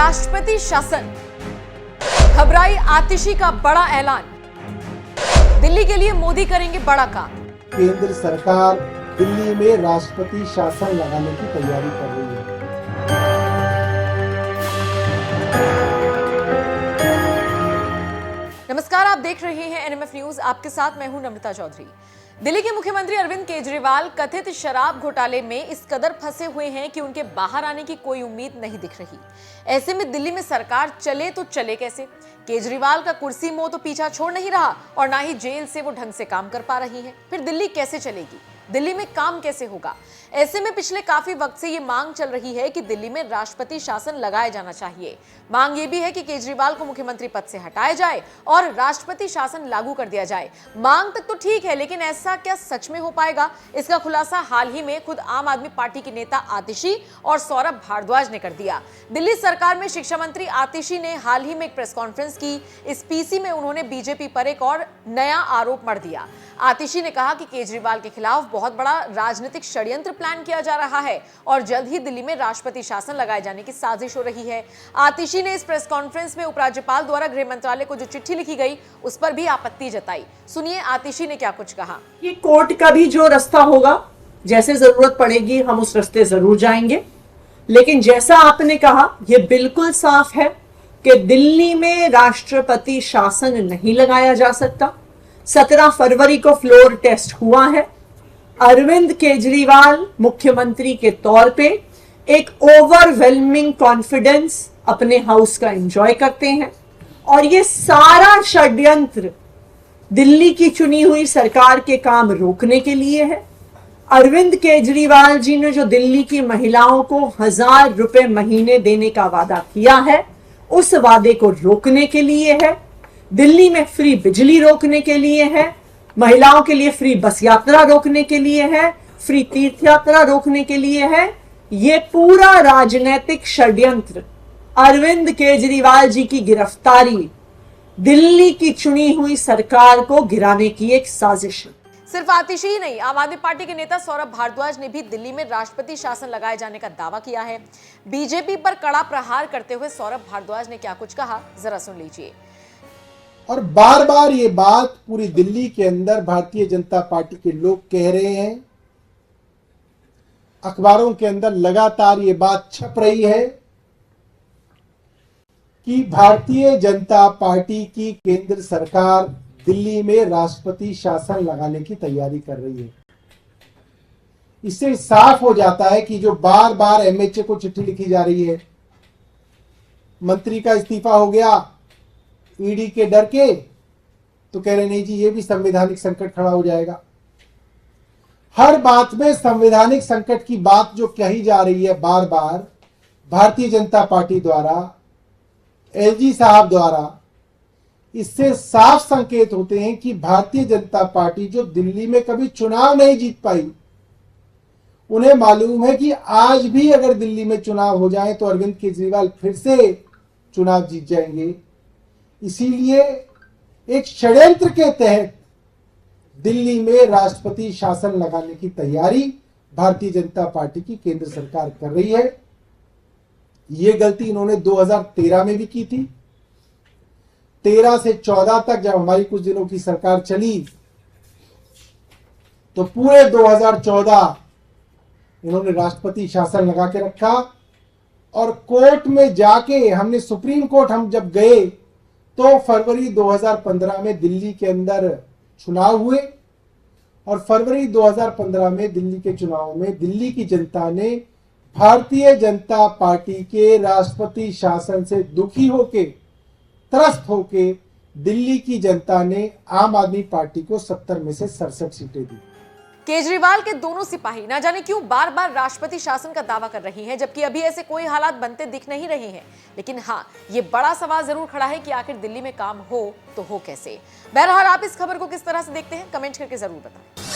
राष्ट्रपति शासन, घबराई आतिशी का बड़ा ऐलान। दिल्ली के लिए मोदी करेंगे बड़ा काम। केंद्र सरकार दिल्ली में राष्ट्रपति शासन लगाने की तैयारी कर रही है। नमस्कार, आप देख रहे हैं एनएमएफ न्यूज। आपके साथ मैं हूं नम्रता चौधरी। दिल्ली के मुख्यमंत्री अरविंद केजरीवाल कथित शराब घोटाले में इस कदर फंसे हुए हैं कि उनके बाहर आने की कोई उम्मीद नहीं दिख रही। ऐसे में दिल्ली में सरकार चले तो चले कैसे? केजरीवाल का कुर्सी मोह तो पीछा छोड़ नहीं रहा और ना ही जेल से वो ढंग से काम कर पा रही है। फिर दिल्ली कैसे चलेगी? दिल्ली में काम कैसे होगा? ऐसे में पिछले काफी वक्त से ये मांग चल रही है कि दिल्ली में राष्ट्रपति शासन लगाया जाना चाहिए। मांग ये भी है कि केजरीवाल को मुख्यमंत्री पद से हटाया जाए और राष्ट्रपति शासन लागू कर दिया जाए। मांग तक तो ठीक है, लेकिन ऐसा क्या सच में हो पाएगा? इसका खुलासा हाल ही में खुद आम आदमी पार्टी की नेता आतिशी और सौरभ भारद्वाज ने कर दिया। दिल्ली सरकार में शिक्षा मंत्री आतिशी ने हाल ही में एक प्रेस कॉन्फ्रेंस की। इस पीसी में उन्होंने बीजेपी पर एक और नया आरोप मढ़ दिया। आतिशी ने कहा कि केजरीवाल के खिलाफ बहुत बड़ा राजनीतिक षड्यंत्र प्लान किया जा रहा है और जल्द ही दिल्ली में राष्ट्रपति शासन लगाए जाने की साजिश हो रही है। आतिशी ने इस प्रेस कॉन्फ्रेंस में उपराज्यपाल द्वारा गृह मंत्रालय को जो चिट्ठी लिखी गई उस पर भी आपत्ति जताई। सुनिए आतिशी ने क्या कुछ कहा। कि कोर्ट का भी जो रास्ता होगा, जैसे जरूरत पड़ेगी हम उस रास्ते जरूर जाएंगे, लेकिन जैसा आपने कहा यह बिल्कुल साफ है कि दिल्ली में राष्ट्रपति शासन नहीं लगाया जा सकता। 17 फरवरी को फ्लोर टेस्ट हुआ है। अरविंद केजरीवाल मुख्यमंत्री के तौर पे एक ओवरवेलमिंग कॉन्फिडेंस अपने हाउस का एंजॉय करते हैं और ये सारा षड्यंत्र दिल्ली की चुनी हुई सरकार के काम रोकने के लिए है। अरविंद केजरीवाल जी ने जो दिल्ली की महिलाओं को 1000 रुपए महीने देने का वादा किया है, उस वादे को रोकने के लिए है। दिल्ली में फ्री बिजली रोकने के लिए है, महिलाओं के लिए फ्री बस यात्रा रोकने के लिए है, फ्री तीर्थ यात्रा रोकने के लिए है। ये पूरा राजनीतिक षड्यंत्र, अरविंद केजरीवाल जी की गिरफ्तारी दिल्ली की चुनी हुई सरकार को गिराने की एक साजिश है। सिर्फ आतिशी ही नहीं, आम आदमी पार्टी के नेता सौरभ भारद्वाज ने भी दिल्ली में राष्ट्रपति शासन लगाए जाने का दावा किया है। बीजेपी पर कड़ा प्रहार करते हुए सौरभ भारद्वाज ने क्या कुछ कहा, जरा सुन लीजिए। और बार बार ये बात पूरी दिल्ली के अंदर भारतीय जनता पार्टी के लोग कह रहे हैं, अखबारों के अंदर लगातार ये बात छप रही है कि भारतीय जनता पार्टी की केंद्र सरकार दिल्ली में राष्ट्रपति शासन लगाने की तैयारी कर रही है। इससे साफ हो जाता है कि जो बार बार एमएचए को चिट्ठी लिखी जा रही है, मंत्री का इस्तीफा हो गया ईडी के डर के, तो कह रहे नहीं जी ये भी संवैधानिक संकट खड़ा हो जाएगा। हर बात में संवैधानिक संकट की बात जो कही जा रही है बार बार भारतीय जनता पार्टी द्वारा, एलजी साहब द्वारा, इससे साफ संकेत होते हैं कि भारतीय जनता पार्टी जो दिल्ली में कभी चुनाव नहीं जीत पाई, उन्हें मालूम है कि आज भी अगर दिल्ली में चुनाव हो जाए तो अरविंद केजरीवाल फिर से चुनाव जीत जाएंगे। इसीलिए एक षड्यंत्र के तहत दिल्ली में राष्ट्रपति शासन लगाने की तैयारी भारतीय जनता पार्टी की केंद्र सरकार कर रही है। ये गलती इन्होंने 2013 में भी की थी। 13 से 14 तक जब हमारी कुछ दिनों की सरकार चली तो पूरे 2014 इन्होंने राष्ट्रपति शासन लगा के रखा और कोर्ट में जाके हमने सुप्रीम कोर्ट हम जब गए तो फरवरी 2015 में दिल्ली के अंदर चुनाव हुए और फरवरी 2015 में दिल्ली के चुनाव में दिल्ली की जनता ने भारतीय जनता पार्टी के राष्ट्रपति शासन से दुखी होके, त्रस्त होके दिल्ली की जनता ने आम आदमी पार्टी को 70 में से 67 सीटें दी। केजरीवाल के दोनों सिपाही ना जाने क्यों बार बार राष्ट्रपति शासन का दावा कर रही हैं, जबकि अभी ऐसे कोई हालात बनते दिख नहीं रहे हैं। लेकिन हाँ, ये बड़ा सवाल जरूर खड़ा है कि आखिर दिल्ली में काम हो तो हो कैसे। बहरहाल आप इस खबर को किस तरह से देखते हैं, कमेंट करके जरूर बताएं।